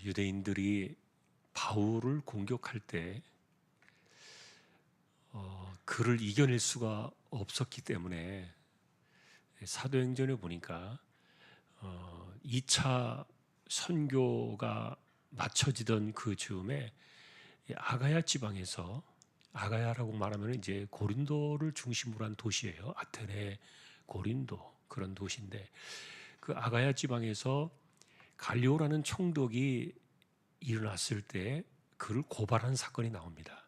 유대인들이 바울을 공격할 때 그를 이겨낼 수가 없었기 때문에 사도행전에 보니까 2차 선교가 마쳐지던 그 즈음에 아가야 지방에서, 아가야라고 말하면 이제 고린도를 중심으로 한 도시예요. 아테네, 고린도 그런 도시인데, 그 아가야 지방에서 갈리오라는 총독이 일어났을 때 그를 고발한 사건이 나옵니다.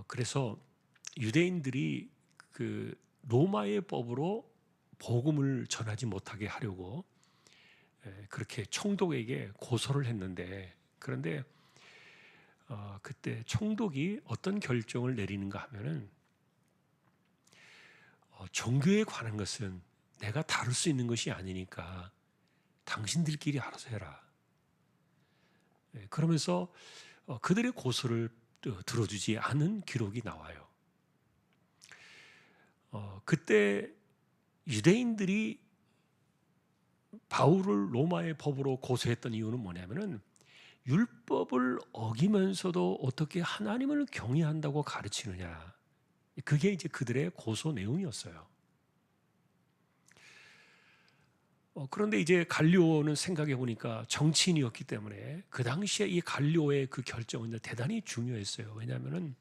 그래서 유대인들이 그 로마의 법으로 복음을 전하지 못하게 하려고 그렇게 총독에게 고소를 했는데, 그런데 그때 총독이 어떤 결정을 내리는가 하면은 종교에 관한 것은 내가 다룰 수 있는 것이 아니니까 당신들끼리 알아서 해라. 그러면서 그들의 고소를 들어주지 않은 기록이 나와요. 그때 유대인들이 바울을 로마의 법으로 고소했던 이유는 뭐냐면은 율법을 어기면서도 어떻게 하나님을 경외한다고 가르치느냐. 그게 이제 그들의 고소 내용이었어요. 그런데 이제 갈리오는 생각해 보니까 정치인이었기 때문에 그 당시에 이 갈리오의 그 결정은 대단히 중요했어요. 왜냐하면은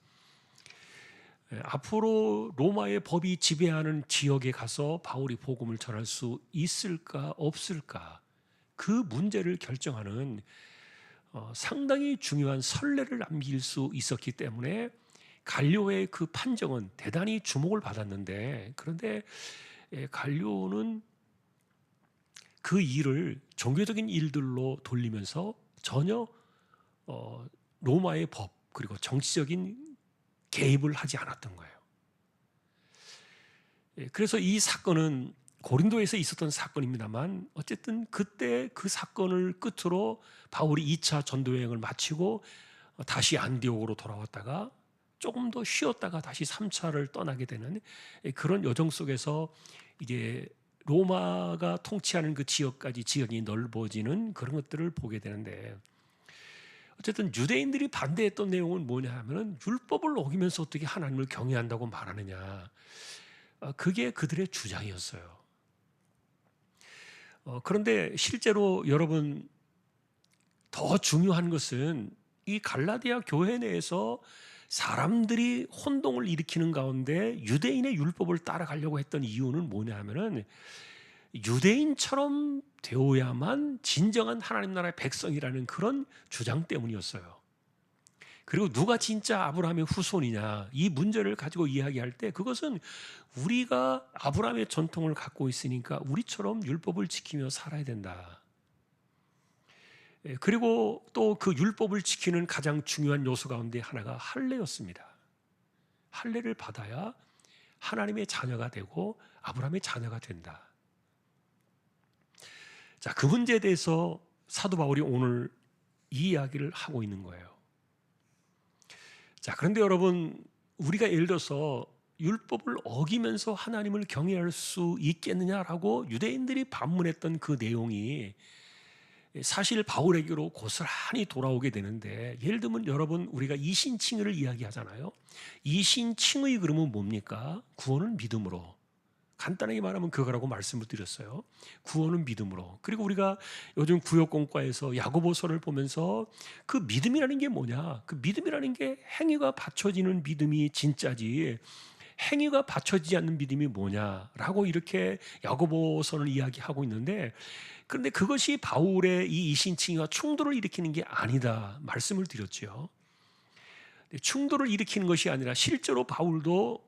앞으로 로마의 법이 지배하는 지역에 가서 바울이 복음을 전할 수 있을까 없을까, 그 문제를 결정하는 상당히 중요한 선례를 남길 수 있었기 때문에 갈리오의 그 판정은 대단히 주목을 받았는데, 그런데 갈리오는 그 일을 종교적인 일들로 돌리면서 전혀 로마의 법 그리고 정치적인 개입을 하지 않았던 거예요. 그래서 이 사건은 고린도에서 있었던 사건입니다만, 어쨌든 그때 그 사건을 끝으로 바울이 2차 전도 여행을 마치고 다시 안디옥으로 돌아왔다가 조금 더 쉬었다가 다시 3차를 떠나게 되는 그런 여정 속에서 이제 로마가 통치하는 그 지역까지 지역이 넓어지는 그런 것들을 보게 되는데, 어쨌든 유대인들이 반대했던 내용은 뭐냐 하면은 율법을 어기면서 어떻게 하나님을 경외한다고 말하느냐, 그게 그들의 주장이었어요. 그런데 실제로 여러분, 더 중요한 것은 이 갈라디아 교회 내에서 사람들이 혼동을 일으키는 가운데 유대인의 율법을 따라가려고 했던 이유는 뭐냐 하면은 유대인처럼 되어야만 진정한 하나님 나라의 백성이라는 그런 주장 때문이었어요. 그리고 누가 진짜 아브라함의 후손이냐, 이 문제를 가지고 이야기할 때 그것은 우리가 아브라함의 전통을 갖고 있으니까 우리처럼 율법을 지키며 살아야 된다. 그리고 또 그 율법을 지키는 가장 중요한 요소 가운데 하나가 할례였습니다. 할례를 받아야 하나님의 자녀가 되고 아브라함의 자녀가 된다. 자, 그 문제에 대해서 사도 바울이 오늘 이 이야기를 하고 있는 거예요. 자, 그런데 여러분, 우리가 예를 들어서 율법을 어기면서 하나님을 경외할 수 있겠느냐라고 유대인들이 반문했던 그 내용이 사실 바울에게로 고스란히 돌아오게 되는데, 예를 들면 여러분, 우리가 이신칭의를 이야기하잖아요. 이신칭의 그러면 뭡니까? 구원은 믿음으로. 간단하게 말하면 그거라고 말씀을 드렸어요. 구원은 믿음으로. 그리고 우리가 요즘 구역공과에서 야고보서를 보면서 그 믿음이라는 게 뭐냐? 그 믿음이라는 게 행위가 받쳐지는 믿음이 진짜지, 행위가 받쳐지지 않는 믿음이 뭐냐라고 이렇게 야고보서를 이야기하고 있는데, 그런데 그것이 바울의 이 이신칭의와 충돌을 일으키는 게 아니다 말씀을 드렸죠. 충돌을 일으키는 것이 아니라 실제로 바울도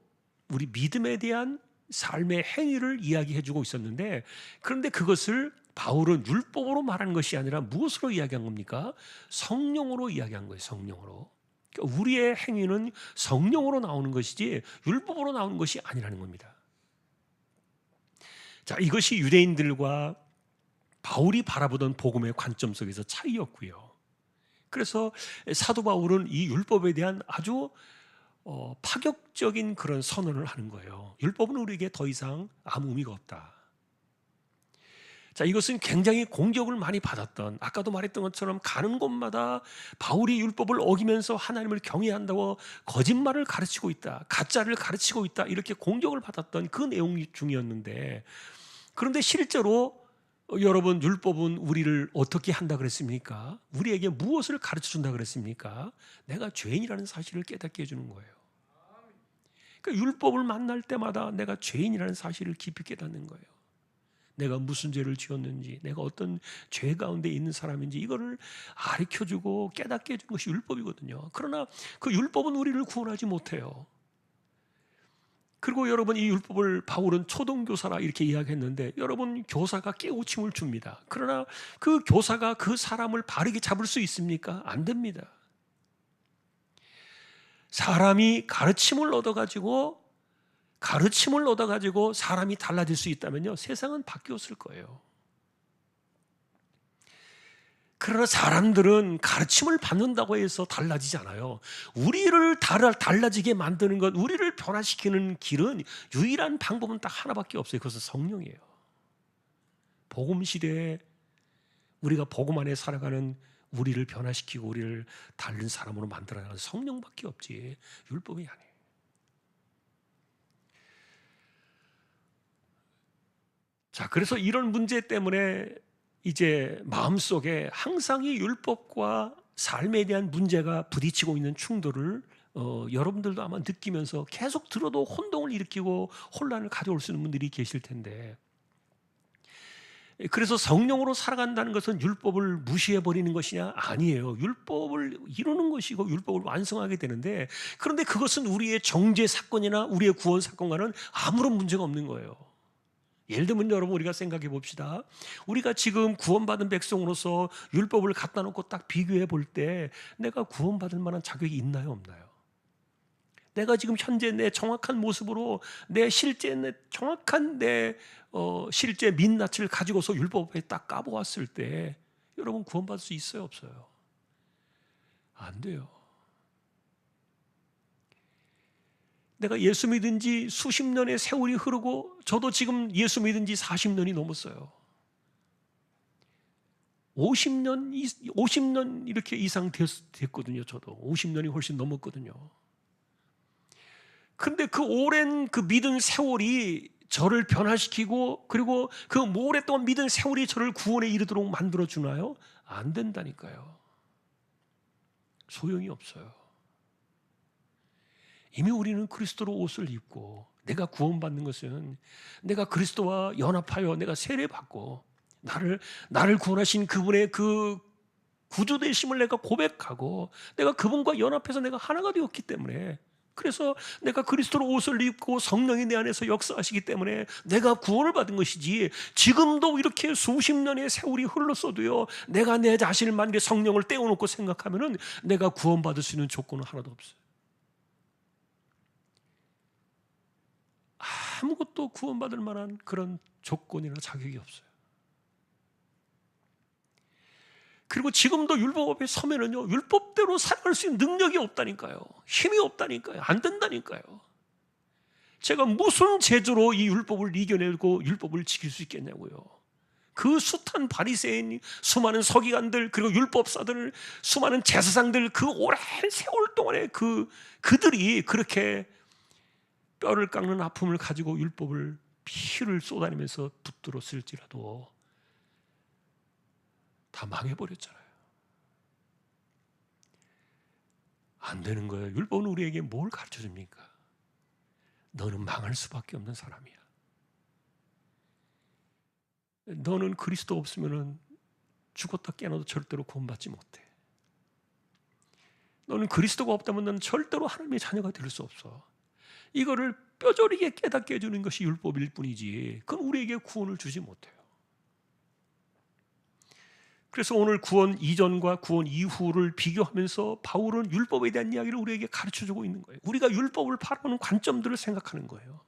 우리 믿음에 대한 삶의 행위를 이야기해주고 있었는데, 그런데 그것을 바울은 율법으로 말하는 것이 아니라 무엇으로 이야기한 겁니까? 성령으로 이야기한 거예요. 성령으로. 그러니까 우리의 행위는 성령으로 나오는 것이지 율법으로 나오는 것이 아니라는 겁니다. 자, 이것이 유대인들과 바울이 바라보던 복음의 관점 속에서 차이였고요. 그래서 사도 바울은 이 율법에 대한 아주 파격적인 그런 선언을 하는 거예요. 율법은 우리에게 더 이상 아무 의미가 없다. 자, 이것은 굉장히 공격을 많이 받았던, 아까도 말했던 것처럼 가는 곳마다 바울이 율법을 어기면서 하나님을 경외한다고 거짓말을 가르치고 있다, 가짜를 가르치고 있다, 이렇게 공격을 받았던 그 내용 중이었는데, 그런데 실제로 여러분, 율법은 우리를 어떻게 한다 그랬습니까? 우리에게 무엇을 가르쳐 준다 그랬습니까? 내가 죄인이라는 사실을 깨닫게 해주는 거예요. 그러니까 율법을 만날 때마다 내가 죄인이라는 사실을 깊이 깨닫는 거예요. 내가 무슨 죄를 지었는지, 내가 어떤 죄 가운데 있는 사람인지 이거를 가르쳐주고 깨닫게 해주는 것이 율법이거든요. 그러나 그 율법은 우리를 구원하지 못해요. 그리고 여러분, 이 율법을 바울은 초등교사라 이렇게 이야기했는데, 여러분, 교사가 깨우침을 줍니다. 그러나 그 교사가 그 사람을 바르게 잡을 수 있습니까? 안 됩니다. 사람이 가르침을 얻어가지고 사람이 달라질 수 있다면요, 세상은 바뀌었을 거예요. 그러나 사람들은 가르침을 받는다고 해서 달라지지 않아요. 우리를 달라지게 만드는 것, 우리를 변화시키는 길은, 유일한 방법은 딱 하나밖에 없어요. 그것은 성령이에요. 복음 시대에 우리가 복음 안에 살아가는, 우리를 변화시키고 우리를 다른 사람으로 만들어가는 성령밖에 없지 율법이 아니에요. 자, 그래서 이런 문제 때문에 이제 마음속에 항상 이 율법과 삶에 대한 문제가 부딪히고 있는 충돌을 여러분들도 아마 느끼면서 계속 들어도 혼동을 일으키고 혼란을 가져올 수 있는 분들이 계실 텐데, 그래서 성령으로 살아간다는 것은 율법을 무시해버리는 것이냐? 아니에요. 율법을 이루는 것이고 율법을 완성하게 되는데, 그런데 그것은 우리의 정죄 사건이나 우리의 구원 사건과는 아무런 문제가 없는 거예요. 예를 들면 여러분, 우리가 생각해 봅시다. 우리가 지금 구원받은 백성으로서 율법을 갖다 놓고 딱 비교해 볼 때 내가 구원받을 만한 자격이 있나요, 없나요? 내가 지금 현재 내 정확한 모습으로 내 실제 정확한 실제 민낯을 가지고서 율법에 딱 까보았을 때 여러분, 구원받을 수 있어요, 없어요? 안 돼요. 내가 예수 믿은 지 수십 년의 세월이 흐르고, 저도 지금 예수 믿은 지 40년이 넘었어요. 50년 이렇게 이상 됐거든요. 저도 50년이 훨씬 넘었거든요. 근데 그 오랜 그 믿은 세월이 저를 변화시키고, 그리고 그 오랫동안 믿은 세월이 저를 구원에 이르도록 만들어주나요? 안 된다니까요. 소용이 없어요. 이미 우리는 그리스도로 옷을 입고, 내가 구원받는 것은 내가 그리스도와 연합하여 내가 세례받고 나를 구원하신 그분의 그 구주되심을 내가 고백하고, 내가 그분과 연합해서 내가 하나가 되었기 때문에, 그래서 내가 그리스도로 옷을 입고 성령이 내 안에서 역사하시기 때문에 내가 구원을 받은 것이지, 지금도 이렇게 수십 년의 세월이 흘렀어도요, 내가 내 자신을 만약에 성령을 떼어놓고 생각하면은 내가 구원받을 수 있는 조건은 하나도 없어요. 아무것도 구원받을 만한 그런 조건이나 자격이 없어요. 그리고 지금도 율법 앞에 서면은요, 율법대로 살아갈 수 있는 능력이 없다니까요. 힘이 없다니까요. 안 된다니까요. 제가 무슨 재주로 이 율법을 이겨내고 율법을 지킬 수 있겠냐고요. 그 숱한 바리새인, 수많은 서기관들, 그리고 율법사들, 수많은 제사장들, 그 오랜 세월 동안에 그들이 그렇게 뼈를 깎는 아픔을 가지고 율법을 피를 쏟아내면서 붙들었을지라도 다 망해버렸잖아요. 안 되는 거예요. 율법은 우리에게 뭘 가르쳐 줍니까? 너는 망할 수밖에 없는 사람이야. 너는 그리스도 없으면 죽었다 깨어나도 절대로 구원받지 못해. 너는 그리스도가 없다면 너는 절대로 하나님의 자녀가 될 수 없어. 이거를 뼈저리게 깨닫게 해주는 것이 율법일 뿐이지, 그건 우리에게 구원을 주지 못해요. 그래서 오늘 구원 이전과 구원 이후를 비교하면서 바울은 율법에 대한 이야기를 우리에게 가르쳐주고 있는 거예요. 우리가 율법을 바라보는 관점들을 생각하는 거예요.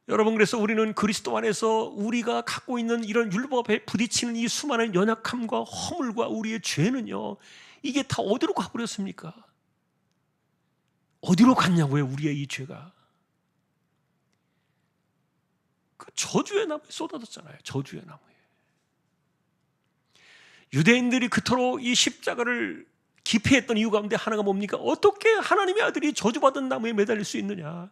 여러분, 그래서 우리는 그리스도 안에서 우리가 갖고 있는 이런 율법에 부딪히는 이 수많은 연약함과 허물과 우리의 죄는요, 이게 다 어디로 가버렸습니까? 어디로 갔냐고요, 우리의 이 죄가. 그 저주의 나무에 쏟아졌잖아요. 저주의 나무에. 유대인들이 그토록 이 십자가를 기피했던 이유 가운데 하나가 뭡니까? 어떻게 하나님의 아들이 저주받은 나무에 매달릴 수 있느냐?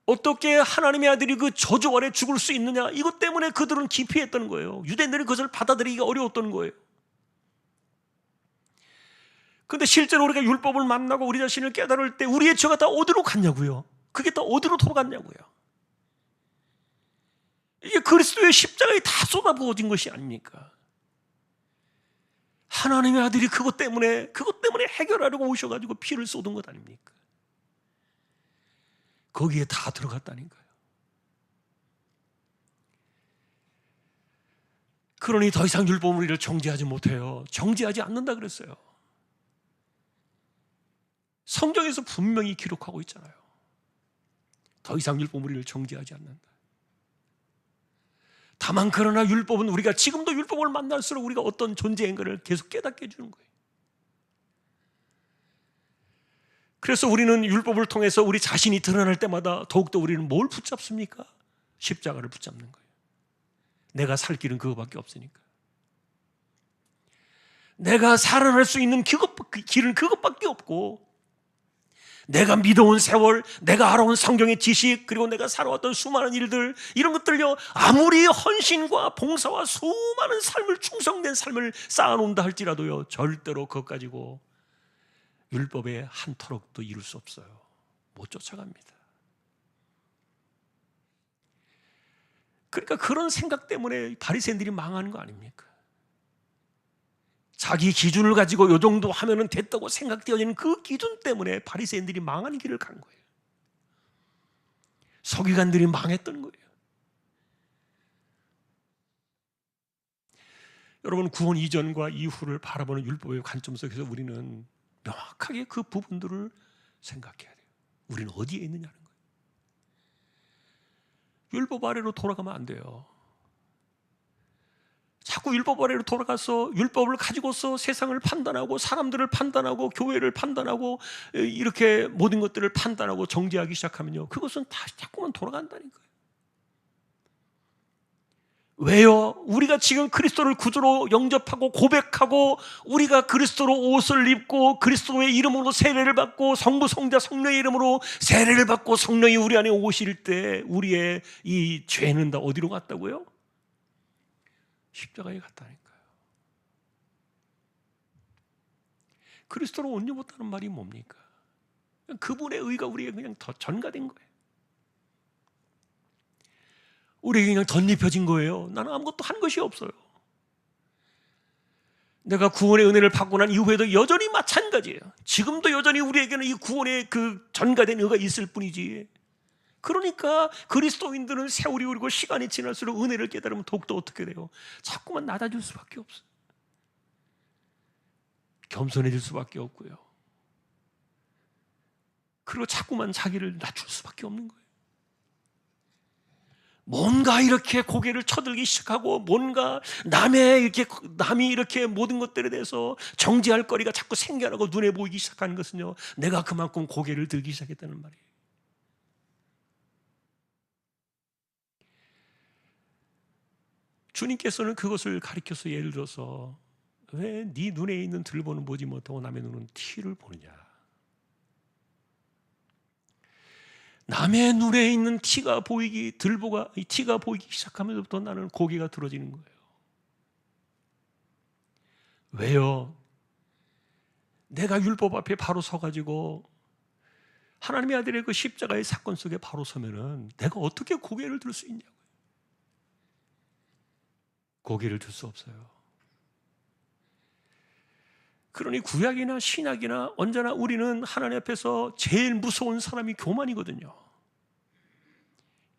어떻게 하나님의 아들이 그 저주 아래 죽을 수 있느냐? 이것 때문에 그들은 기피했던 거예요. 유대인들이 그것을 받아들이기가 어려웠던 거예요. 그런데 실제로 우리가 율법을 만나고 우리 자신을 깨달을 때 우리의 죄가 다 어디로 갔냐고요? 그게 다 어디로 돌아갔냐고요? 이게 그리스도의 십자가에 다 쏟아부어진 것이 아닙니까? 하나님의 아들이 그것 때문에 해결하려고 오셔가지고 피를 쏟은 것 아닙니까? 거기에 다 들어갔다니까요. 그러니 더 이상 율법은 우리를 정죄하지 못해요. 정죄하지 않는다 그랬어요. 성경에서 분명히 기록하고 있잖아요. 더 이상 율법은 우리를 정죄하지 않는다. 다만 그러나 율법은 우리가 지금도 율법을 만날수록 우리가 어떤 존재인 것을 계속 깨닫게 해주는 거예요. 그래서 우리는 율법을 통해서 우리 자신이 드러날 때마다 더욱더 우리는 뭘 붙잡습니까? 십자가를 붙잡는 거예요. 내가 살 길은 그거밖에 없으니까. 내가 살아날 수 있는 길은 그것밖에 없고, 내가 믿어온 세월, 내가 알아온 성경의 지식, 그리고 내가 살아왔던 수많은 일들, 이런 것들요, 아무리 헌신과 봉사와 수많은 삶을, 충성된 삶을 쌓아놓는다 할지라도요, 절대로 그것 가지고 율법의 한 터럭도 이룰 수 없어요. 못 쫓아갑니다. 그러니까 그런 생각 때문에 바리새인들이 망하는 거 아닙니까? 자기 기준을 가지고 요 정도 하면은 됐다고 생각되어지는 그 기준 때문에 바리새인들이 망하는 길을 간 거예요. 서기관들이 망했던 거예요. 여러분, 구원 이전과 이후를 바라보는 율법의 관점 속에서 우리는 명확하게 그 부분들을 생각해야 돼요. 우리는 어디에 있느냐는 거예요. 율법 아래로 돌아가면 안 돼요. 자꾸 율법 아래로 돌아가서 율법을 가지고서 세상을 판단하고 사람들을 판단하고 교회를 판단하고 이렇게 모든 것들을 판단하고 정죄하기 시작하면요, 그것은 다시 자꾸만 돌아간다니까요. 왜요? 우리가 지금 그리스도를 구주로 영접하고 고백하고 우리가 그리스도로 옷을 입고 그리스도의 이름으로 세례를 받고 성부 성자 성령의 이름으로 세례를 받고 성령이 우리 안에 오실 때 우리의 이 죄는 다 어디로 갔다고요? 십자가에 갔다니까요. 그리스도로 옷 입었다는 말이 뭡니까? 그분의 의가 우리에게 그냥 더 전가된 거예요. 우리에게 그냥 덧입혀진 거예요. 나는 아무것도 한 것이 없어요. 내가 구원의 은혜를 받고 난 이후에도 여전히 마찬가지예요. 지금도 여전히 우리에게는 이 구원의 그 전가된 의가 있을 뿐이지. 그러니까 그리스도인들은 세월이 오르고 시간이 지날수록 은혜를 깨달으면 더욱더 어떻게 돼요? 자꾸만 낮아질 수밖에 없어요. 겸손해질 수밖에 없고요. 그리고 자꾸만 자기를 낮출 수밖에 없는 거예요. 뭔가 이렇게 고개를 쳐들기 시작하고 뭔가 남이 이렇게 모든 것들에 대해서 정죄할 거리가 자꾸 생겨나고 눈에 보이기 시작하는 것은요, 내가 그만큼 고개를 들기 시작했다는 말이에요. 주님께서는 그것을 가리켜서 예를 들어서 왜 네 눈에 있는 들보는 보지 못하고 남의 눈은 티를 보느냐. 남의 눈에 있는 티가 보이기, 이 티가 보이기 시작하면서부터 나는 고개가 들어지는 거예요. 왜요? 내가 율법 앞에 바로 서가지고 하나님의 아들의 그 십자가의 사건 속에 바로 서면은 내가 어떻게 고개를 들 수 있냐고요. 고개를 들 수 없어요. 그러니 구약이나 신약이나 언제나 우리는 하나님 앞에서 제일 무서운 사람이 교만이거든요.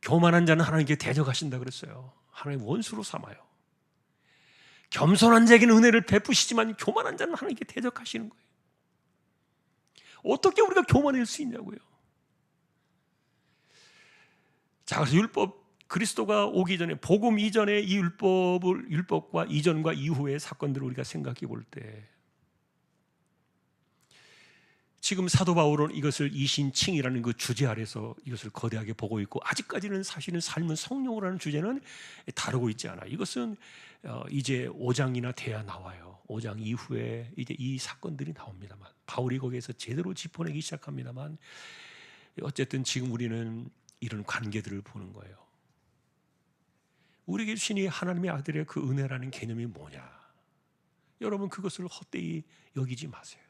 교만한 자는 하나님께 대적하신다 그랬어요. 하나님 원수로 삼아요. 겸손한 자에게는 은혜를 베푸시지만 교만한 자는 하나님께 대적하시는 거예요. 어떻게 우리가 교만할 수 있냐고요. 자, 그래서 그리스도가 오기 전에, 복음 이전에 이 율법과 이전과 이후의 사건들을 우리가 생각해 볼 때, 지금 사도 바울은 이것을 이신칭이라는 그 주제 아래서 이것을 거대하게 보고 있고, 아직까지는 사실은 삶은 성령으로 하는 주제는 다루고 있지 않아요. 이것은 이제 5장이나 돼야 나와요. 5장 이후에 이제 이 사건들이 나옵니다만, 바울이 거기에서 제대로 짚어내기 시작합니다만, 어쨌든 지금 우리는 이런 관계들을 보는 거예요. 우리에게 주신 하나님의 아들의 그 은혜라는 개념이 뭐냐? 여러분, 그것을 헛되이 여기지 마세요.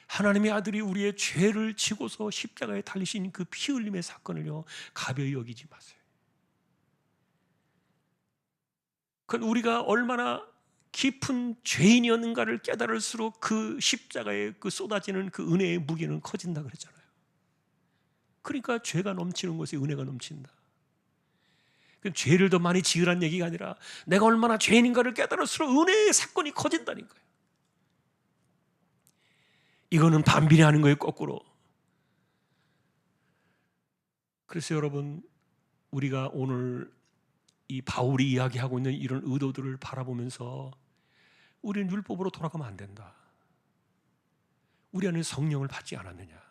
하나님의 아들이 우리의 죄를 지고서 십자가에 달리신 그 피 흘림의 사건을요, 가벼이 여기지 마세요. 그건 우리가 얼마나 깊은 죄인이었는가를 깨달을수록 그 십자가에 그 쏟아지는 그 은혜의 무게는 커진다 그랬잖아요. 그러니까 죄가 넘치는 곳에 은혜가 넘친다. 죄를 더 많이 지으란 얘기가 아니라 내가 얼마나 죄인인가를 깨달을수록 은혜의 사건이 커진다니까요. 이거는 반비례하는 거예요, 거꾸로. 그래서 여러분, 우리가 오늘 이 바울이 이야기하고 있는 이런 의도들을 바라보면서 우리는 율법으로 돌아가면 안 된다. 우리 안에 성령을 받지 않았느냐?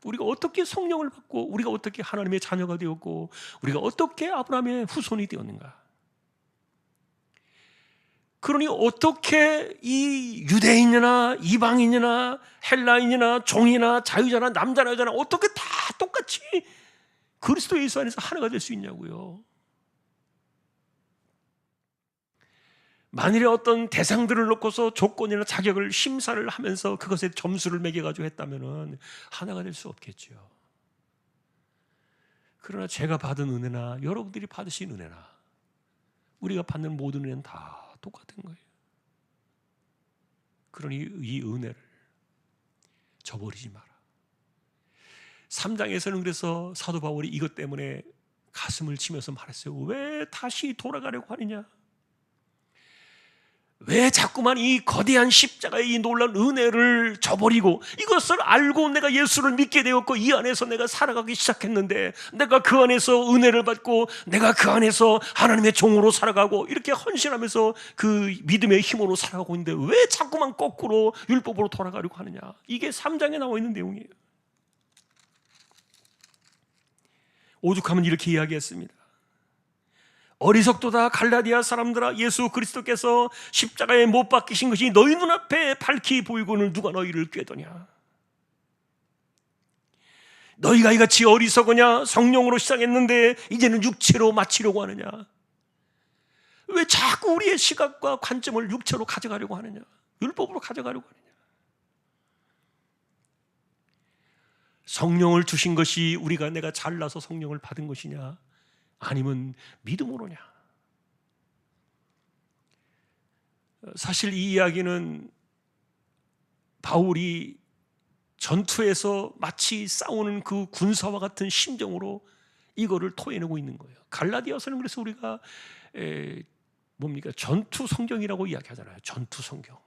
우리가 어떻게 성령을 받고, 우리가 어떻게 하나님의 자녀가 되었고, 우리가 어떻게 아브라함의 후손이 되었는가? 그러니 어떻게 이 유대인이나 이방인이나 헬라인이나 종이나 자유자나 남자나 여자나 어떻게 다 똑같이 그리스도 예수 안에서 하나가 될 수 있냐고요. 만일에 어떤 대상들을 놓고서 조건이나 자격을 심사를 하면서 그것에 점수를 매겨가지고 했다면 하나가 될 수 없겠죠. 그러나 제가 받은 은혜나 여러분들이 받으신 은혜나 우리가 받는 모든 은혜는 다 똑같은 거예요. 그러니 이 은혜를 저버리지 마라. 3장에서는 그래서 사도 바울이 이것 때문에 가슴을 치면서 말했어요. 왜 다시 돌아가려고 하느냐? 왜 자꾸만 이 거대한 십자가의 이 놀라운 은혜를 저버리고, 이것을 알고 내가 예수를 믿게 되었고 이 안에서 내가 살아가기 시작했는데, 내가 그 안에서 은혜를 받고 내가 그 안에서 하나님의 종으로 살아가고 이렇게 헌신하면서 그 믿음의 힘으로 살아가고 있는데 왜 자꾸만 거꾸로 율법으로 돌아가려고 하느냐? 이게 3장에 나와 있는 내용이에요. 오죽하면 이렇게 이야기했습니다. 어리석도다 갈라디아 사람들아, 예수 그리스도께서 십자가에 못 박히신 것이 너희 눈앞에 밝히 보이고는 누가 너희를 꾀더냐? 너희가 이같이 어리석으냐? 성령으로 시작했는데 이제는 육체로 마치려고 하느냐? 왜 자꾸 우리의 시각과 관점을 육체로 가져가려고 하느냐? 율법으로 가져가려고 하느냐? 성령을 주신 것이 우리가 내가 잘나서 성령을 받은 것이냐? 아니면 믿음으로냐? 사실 이 이야기는 바울이 전투에서 마치 싸우는 그 군사와 같은 심정으로 이거를 토해내고 있는 거예요. 갈라디아서는 그래서 우리가 전투 성경이라고 이야기하잖아요. 전투 성경.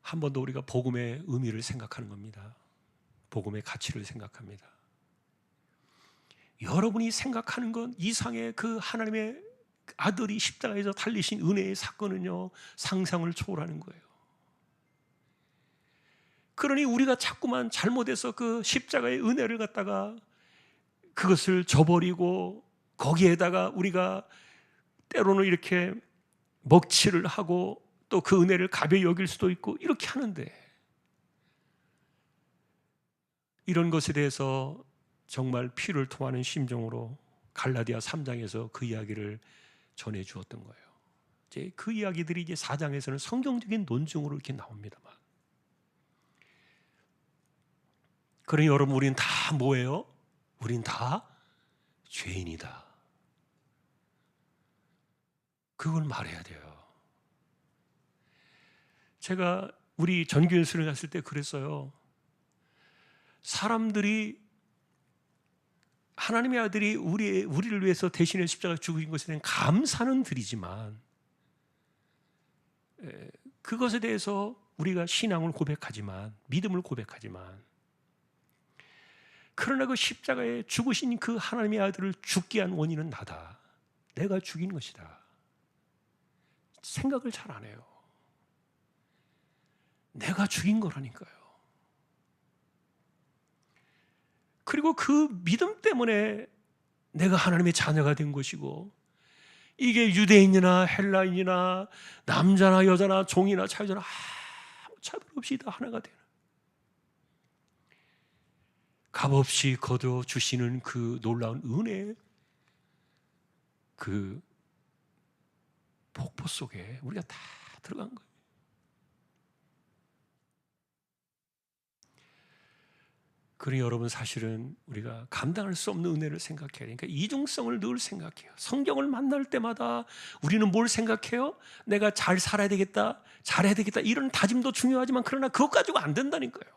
한 번 더 우리가 복음의 의미를 생각하는 겁니다. 복음의 가치를 생각합니다. 여러분이 생각하는 것 이상의 그 하나님의 아들이 십자가에서 달리신 은혜의 사건은요, 상상을 초월하는 거예요. 그러니 우리가 자꾸만 잘못해서 그 십자가의 은혜를 갖다가 그것을 저버리고 거기에다가 우리가 때로는 이렇게 먹칠을 하고 또 그 은혜를 가벼이 여길 수도 있고 이렇게 하는데, 이런 것에 대해서 정말 피를 토하는 심정으로 갈라디아 3장에서 그 이야기를 전해 주었던 거예요. 이제 그 이야기들이 이제 4장에서는 성경적인 논증으로 이렇게 나옵니다만, 그러니 여러분, 우리는 다 뭐예요? 우린 다 죄인이다. 그걸 말해야 돼요. 제가 우리 전교연수를 갔을 때 그랬어요. 사람들이 하나님의 아들이 우리를 위해서 대신에 십자가에 죽으신 것에 대한 감사는 드리지만, 그것에 대해서 우리가 신앙을 고백하지만, 믿음을 고백하지만, 그러나 그 십자가에 죽으신 그 하나님의 아들을 죽게 한 원인은 나다. 내가 죽인 것이다. 생각을 잘 안 해요. 내가 죽인 거라니까요. 그리고 그 믿음 때문에 내가 하나님의 자녀가 된 것이고, 이게 유대인이나 헬라인이나 남자나 여자나 종이나 자유자나 아무 차별 없이 다 하나가 되는, 값없이 거둬 주시는 그 놀라운 은혜의 그 폭포 속에 우리가 다 들어간 거예요. 그러니 여러분, 사실은 우리가 감당할 수 없는 은혜를 생각해야 되니까 이중성을 늘 생각해요. 성경을 만날 때마다 우리는 뭘 생각해요? 내가 잘 살아야 되겠다, 잘해야 되겠다, 이런 다짐도 중요하지만, 그러나 그것 가지고 안 된다니까요.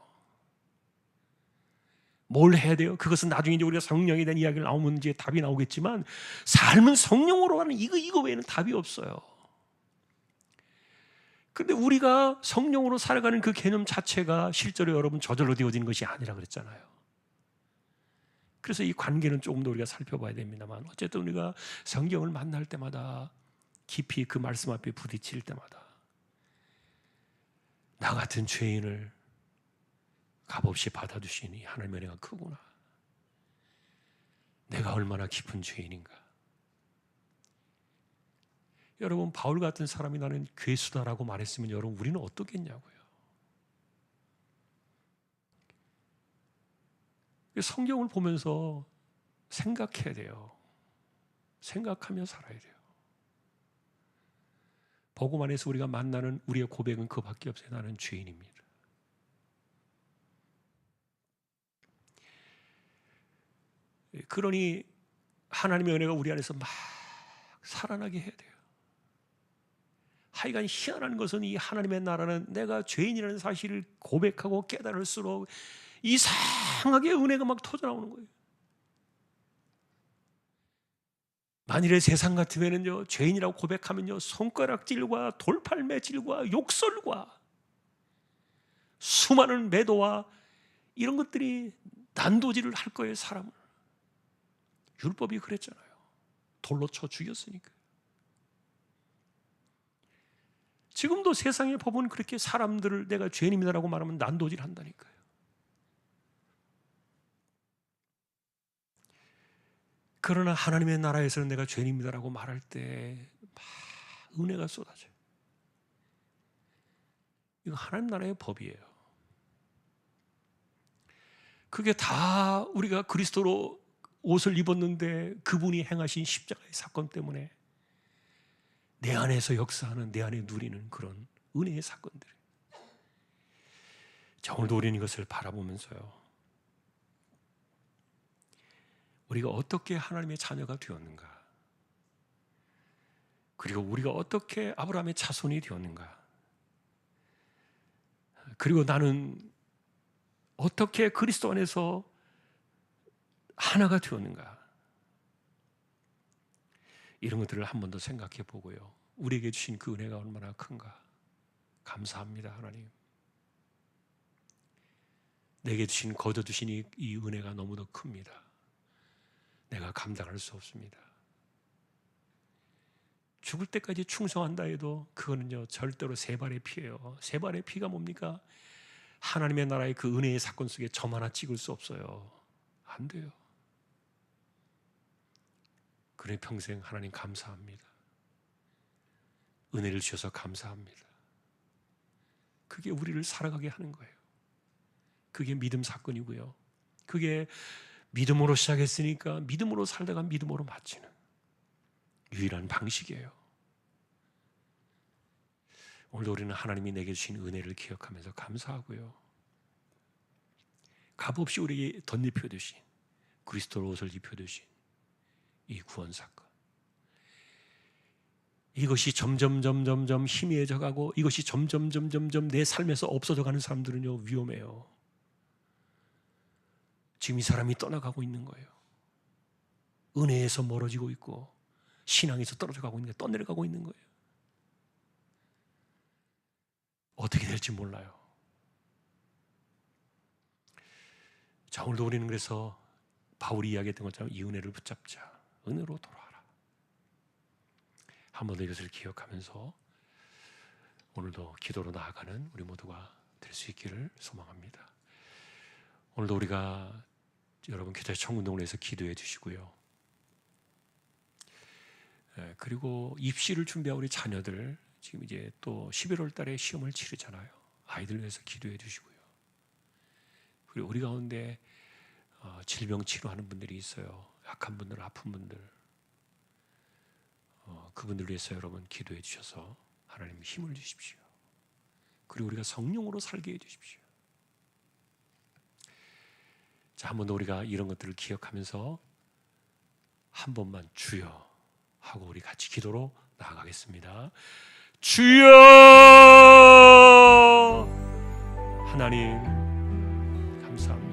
뭘 해야 돼요? 그것은 나중에 이제 우리가 성령에 대한 이야기를 나오면 이제 답이 나오겠지만, 삶은 성령으로 하는 이거 외에는 답이 없어요. 근데 우리가 성령으로 살아가는 그 개념 자체가 실제로 여러분 저절로 되어지는 것이 아니라 그랬잖아요. 그래서 이 관계는 조금 더 우리가 살펴봐야 됩니다만, 어쨌든 우리가 성경을 만날 때마다, 깊이 그 말씀 앞에 부딪힐 때마다 나 같은 죄인을 값없이 받아주시니 하나님의 은혜가 크구나, 내가 얼마나 깊은 죄인인가. 여러분, 바울 같은 사람이 나는 괴수다라고 말했으면 여러분 우리는 어떻겠냐고요. 성경을 보면서 생각해야 돼요. 생각하며 살아야 돼요. 복음 안에서 우리가 만나는 우리의 고백은 그밖에 없어요. 나는 죄인입니다. 그러니 하나님의 은혜가 우리 안에서 막 살아나게 해야 돼요. 하여간 희한한 것은 이 하나님의 나라는 내가 죄인이라는 사실을 고백하고 깨달을수록 이상하게 은혜가 막 터져나오는 거예요. 만일의 세상 같으면요, 죄인이라고 고백하면요, 손가락질과 돌팔매질과 욕설과 수많은 매도와 이런 것들이 난도질을 할 거예요, 사람을. 율법이 그랬잖아요. 돌로 쳐 죽였으니까. 지금도 세상의 법은 그렇게 사람들을 내가 죄인입니다라고 말하면 난도질 한다니까요. 그러나 하나님의 나라에서는 내가 죄인입니다라고 말할 때 막 은혜가 쏟아져요. 이거 하나님 나라의 법이에요. 그게 다 우리가 그리스도로 옷을 입었는데 그분이 행하신 십자가의 사건 때문에 내 안에서 역사하는, 내 안에 누리는 그런 은혜의 사건들. 자, 오늘도 우리는 이것을 바라보면서요, 우리가 어떻게 하나님의 자녀가 되었는가, 그리고 우리가 어떻게 아브라함의 자손이 되었는가, 그리고 나는 어떻게 그리스도 안에서 하나가 되었는가, 이런 것들을 한 번 더 생각해 보고요, 우리에게 주신 그 은혜가 얼마나 큰가. 감사합니다, 하나님. 내게 주신, 거둬주신 이 은혜가 너무도 큽니다. 내가 감당할 수 없습니다. 죽을 때까지 충성한다 해도 그거는요, 절대로 세 발의 피예요. 세 발의 피가 뭡니까? 하나님의 나라의 그 은혜의 사건 속에 점 하나 찍을 수 없어요. 안 돼요. 그래, 평생 하나님 감사합니다. 은혜를 주셔서 감사합니다. 그게 우리를 살아가게 하는 거예요. 그게 믿음 사건이고요, 그게 믿음으로 시작했으니까 믿음으로 살다가 믿음으로 마치는 유일한 방식이에요. 오늘도 우리는 하나님이 내게 주신 은혜를 기억하면서 감사하고요, 값없이 우리에게 덧입혀주신, 그리스도 옷을 입혀주신 이 구원 사건, 이것이 점점 희미해져가고 이것이 점점 내 삶에서 없어져가는 사람들은요, 위험해요. 지금 이 사람이 떠나가고 있는 거예요. 은혜에서 멀어지고 있고 신앙에서 떨어져 가고 있는 거예요. 떠내려가고 있는 거예요. 어떻게 될지 몰라요. 자, 오늘도 우리는 그래서 바울이 이야기했던 것처럼 이 은혜를 붙잡자. 은혜로 돌아와라. 한 번 더 이것을 기억하면서 오늘도 기도로 나아가는 우리 모두가 될 수 있기를 소망합니다. 오늘도 우리가 여러분 교회 청운동을 해서 기도해 주시고요. 그리고 입시를 준비한 우리 자녀들 지금 이제 또 11월 달에 시험을 치르잖아요. 아이들 위해서 기도해 주시고요. 그리고 우리 가운데 질병 치료하는 분들이 있어요. 약한 분들, 아픈 분들, 그분들 위해서 여러분 기도해 주셔서 하나님 힘을 주십시오. 그리고 우리가 성령으로 살게 해 주십시오. 자, 한 번 더 우리가 이런 것들을 기억하면서 한 번만 주여 하고 우리 같이 기도로 나아가겠습니다. 주여! 하나님 감사합니다.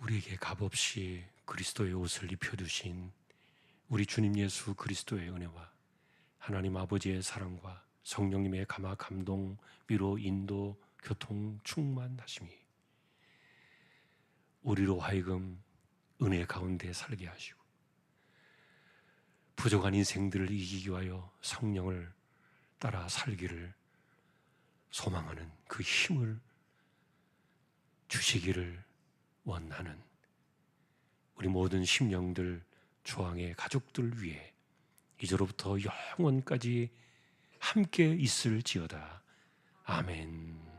우리에게 값없이 그리스도의 옷을 입혀주신 우리 주님 예수 그리스도의 은혜와 하나님 아버지의 사랑과 성령님의 감화, 감동, 위로, 인도, 교통, 충만하심이 우리로 하여금 은혜 가운데 살게 하시고 부족한 인생들을 이기기 위하여 성령을 따라 살기를 소망하는 그 힘을 주시기를 원하는 우리 모든 심령들, 조항의 가족들 위해 이제로부터 영원까지 함께 있을지어다. 아멘.